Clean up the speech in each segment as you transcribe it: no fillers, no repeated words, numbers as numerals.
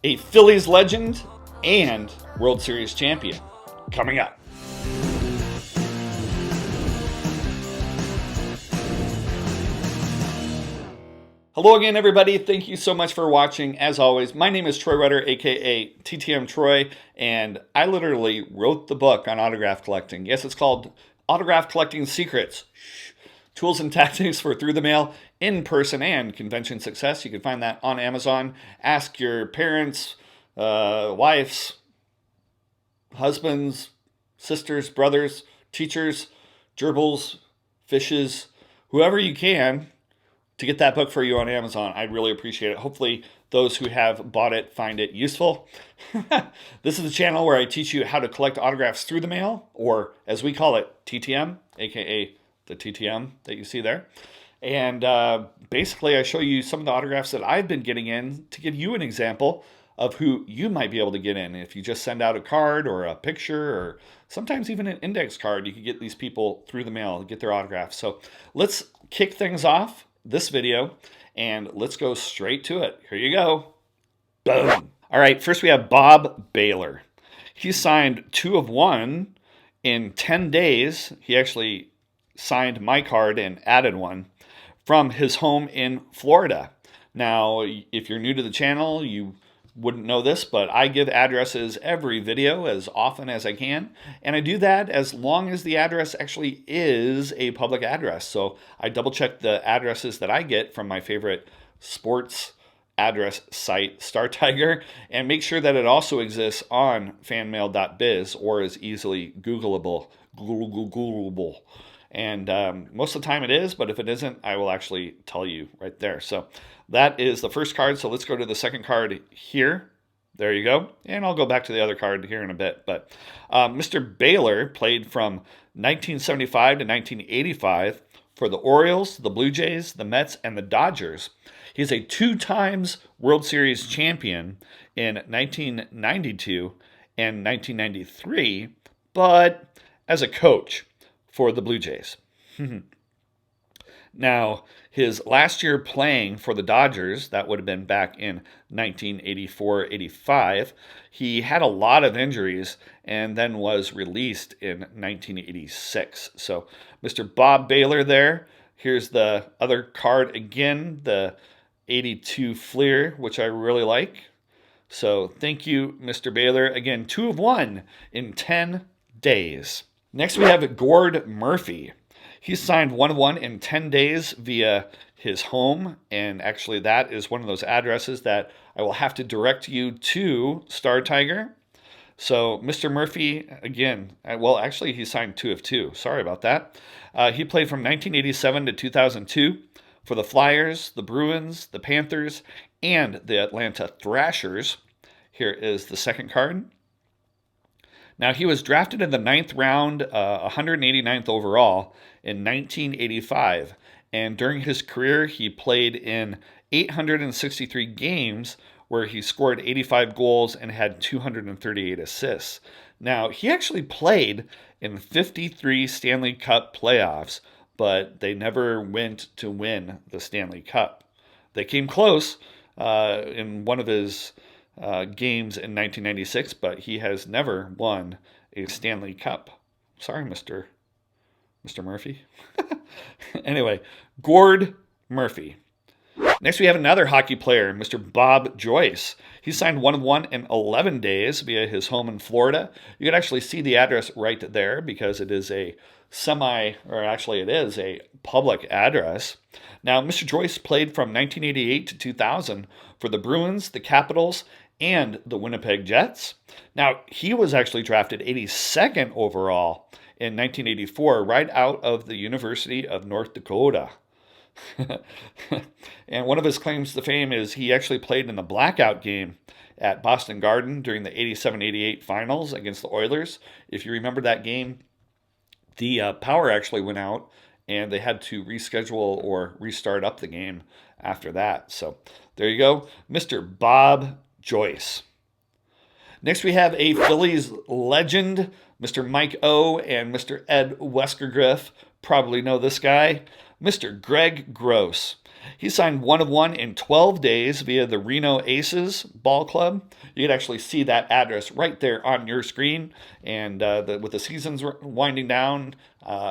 a Phillies legend and World Series champion. Coming up. Hello again, everybody. Thank you so much for watching. As always, my name is Troy Rutter, aka TTM Troy, and I literally wrote the book on autograph collecting. Yes, it's called Autograph Collecting Secrets. Tools and Tactics for Through the Mail, In-Person, and Convention Success. You can find that on Amazon. Ask your parents, wives, husbands, sisters, brothers, teachers, gerbils, fishes, whoever you can to get that book for you on Amazon. I'd really appreciate it. Hopefully those who have bought it find it useful. This is the channel where I teach you how to collect autographs through the mail, or as we call it, TTM, aka the TTM that you see there. And basically I show you some of the autographs that I've been getting in to give you an example of who you might be able to get in. If you just send out a card or a picture or sometimes even an index card, you can get these people through the mail, get their autographs. So let's kick things off this video and let's go straight to it. Here you go. Boom. All right, first we have Bob Baylor. He signed 2 of 1 in 10 days. He actually signed my card and added one from his home in Florida. Now, if you're new to the channel, you wouldn't know this, but I give addresses every video as often as I can, and I do that as long as the address actually is a public address. So I double check the addresses that I get from my favorite sports address site, Star Tiger, and make sure that it also exists on fanmail.biz or is easily Googleable. And most of the time it is, but if it isn't, I will actually tell you right there. So that is the first card. So let's go to the second card here. There you go. And I'll go back to the other card here in a bit. But Mr. Baylor played from 1975 to 1985 for the Orioles, the Blue Jays, the Mets, and the Dodgers. He's a 2 times World Series champion in 1992 and 1993, but as a coach for the Blue Jays. Now, his last year playing for the Dodgers, that would have been back in 1984-85, he had a lot of injuries and then was released in 1986. So, Mr. Bob Baylor there. Here's the other card again, the 82 Fleer, which I really like. So, thank you, Mr. Baylor. Again, 2 of 1 in 10 days. Next, we have Gord Murphy. He signed 1 of 1 in 10 days via his home, and actually that is one of those addresses that I will have to direct you to Star Tiger. So Mr. Murphy, again, well, actually he signed 2 of 2. Sorry about that. He played from 1987 to 2002 for the Flyers, the Bruins, the Panthers, and the Atlanta Thrashers. Here is the second card. Now, he was drafted in the 9th round, 189th overall in 1985. And during his career, he played in 863 games where he scored 85 goals and had 238 assists. Now, he actually played in 53 Stanley Cup playoffs, but they never went to win the Stanley Cup. They came close in one of his games in 1996, but he has never won a Stanley Cup. Sorry, Mr. Murphy. Anyway, Gord Murphy. Next, we have another hockey player, Mr. Bob Joyce. He signed 1 of 1 in 11 days via his home in Florida. You can actually see the address right there because it is a it is a public address. Now, Mr. Joyce played from 1988 to 2000 for the Bruins, the Capitals, and the Winnipeg Jets. Now, he was actually drafted 82nd overall in 1984, right out of the University of North Dakota. And one of his claims to fame is he actually played in the blackout game at Boston Garden during the 87-88 finals against the Oilers. If you remember that game, the power actually went out and they had to reschedule or restart up the game after that. So there you go, Mr. Bob Joyce. Next, we have a Phillies legend, Mr. Mike O and Mr. Ed Weskergriff. Probably know this guy, Mr. Greg Gross. He signed 1 of 1 in 12 days via the Reno Aces ball club. You can actually see that address right there on your screen. And with the seasons winding down,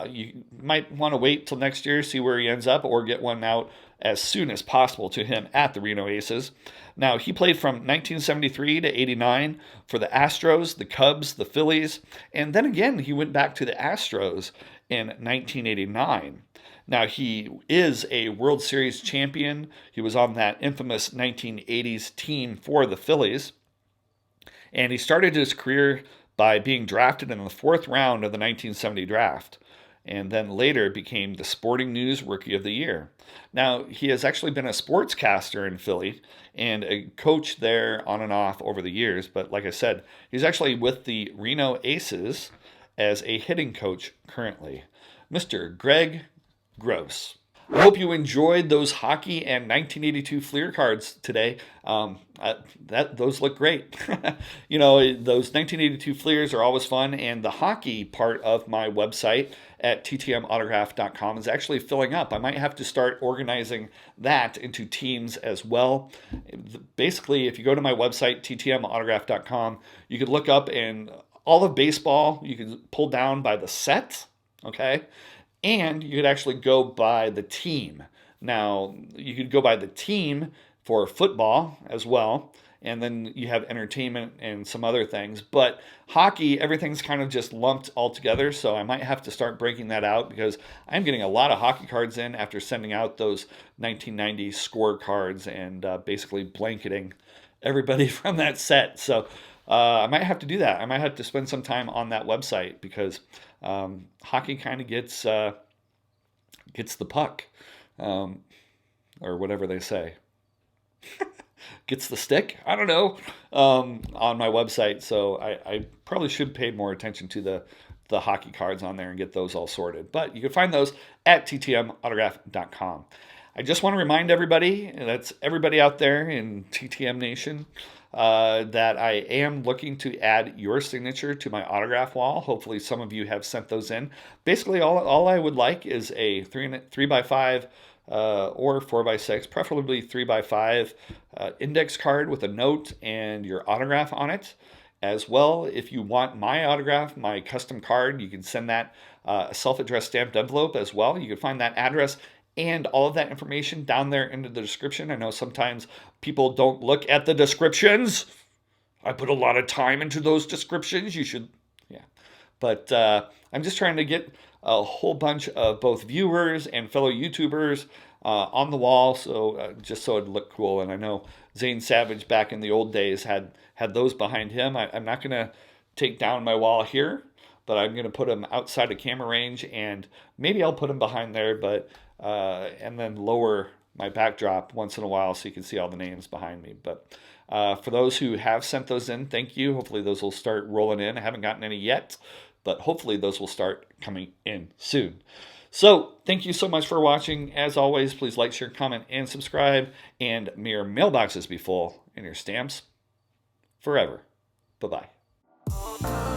you might want to wait till next year, see where he ends up, or get one out as soon as possible to him at the Reno Aces. Now, he played from 1973 to 89 for the Astros, the Cubs, the Phillies, and then again he went back to the Astros in 1989. Now, he is a World Series champion. He was on that infamous 1980s team for the Phillies. And he started his career by being drafted in the 4th round of the 1970 draft, and then later became the Sporting News Rookie of the Year. Now, he has actually been a sportscaster in Philly and a coach there on and off over the years. But like I said, he's actually with the Reno Aces as a hitting coach currently. Mr. Greg Gross. I hope you enjoyed those hockey and 1982 Fleer cards today. Those look great. You know, those 1982 Fleers are always fun, and the hockey part of my website at ttmautograph.com is actually filling up. I might have to start organizing that into teams as well. Basically, if you go to my website, ttmautograph.com, you could look up and all of baseball you can pull down by the set, okay? And you could actually go by the team. Now, you could go by the team for football as well, and then you have entertainment and some other things. But hockey, everything's kind of just lumped all together, so I might have to start breaking that out because I'm getting a lot of hockey cards in after sending out those 1990 score cards and basically blanketing everybody from that set. So I might have to do that. I might have to spend some time on that website because hockey kind of gets the puck, or whatever they say. Gets the stick? I don't know, on my website. So I probably should pay more attention to the hockey cards on there and get those all sorted. But you can find those at ttmautograph.com. I just want to remind everybody, and that's everybody out there in TTM Nation, that I am looking to add your signature to my autograph wall. Hopefully some of you have sent those in. Basically, all I would like is a 3x5 or 4x6, preferably 3x5 index card with a note and your autograph on it. As well, if you want my autograph, my custom card, you can send that a self-addressed stamped envelope as well. You can find that address and all of that information down there into the description. I know sometimes people don't look at the descriptions. I put a lot of time into those descriptions. You should, yeah. But I'm just trying to get a whole bunch of both viewers and fellow YouTubers on the wall, so just so it'd look cool. And I know Zane Savage back in the old days had those behind him. I'm not going to take down my wall here, but I'm going to put them outside of camera range, and maybe I'll put them behind there, but and then lower my backdrop once in a while so you can see all the names behind me. But for those who have sent those in, thank you. Hopefully those will start rolling in. I haven't gotten any yet, but hopefully those will start coming in soon. So thank you so much for watching. As always, please like, share, comment, and subscribe. And may your mailboxes be full and your stamps forever. Bye-bye.